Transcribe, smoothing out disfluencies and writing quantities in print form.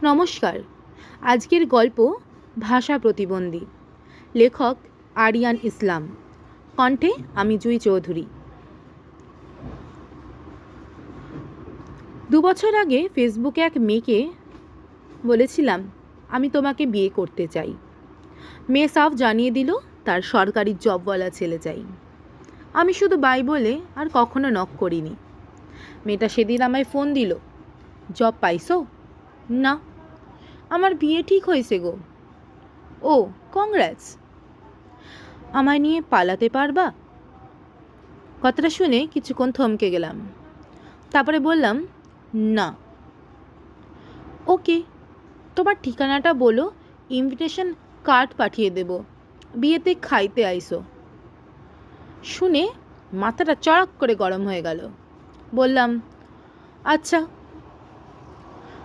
নমস্কার। আজকের গল্প ভাষা প্রতিবন্ধী। লেখক আরিয়ান ইসলাম। কণ্ঠে আমি জুই চৌধুরী। 2 বছর আগে ফেসবুকে এক মেয়েকে বলেছিলাম, আমি তোমাকে বিয়ে করতে চাই। মেয়ে সাফ জানিয়ে দিল তার সরকারি জবওয়ালা ছেলে চাই। আমি শুধু বাই বলে আর কখনো নক করিনি। মেয়েটা সেদিন আমায় ফোন দিল, জব পাইছো? না। আমার বিয়ে ঠিক হয়েছে গো। ও, কংগ্রেটস। আমায় নিয়ে পালাতে পারবা? কথাটা শুনে কিছুক্ষণ থমকে গেলাম। তারপরে বললাম, না। ওকে, তোমার ঠিকানাটা বলো, ইনভিটেশন কার্ড পাঠিয়ে দেব, বিয়েতে খাইতে আইসো। শুনে মাথাটা চড়াক করে গরম হয়ে গেল। বললাম, আচ্ছা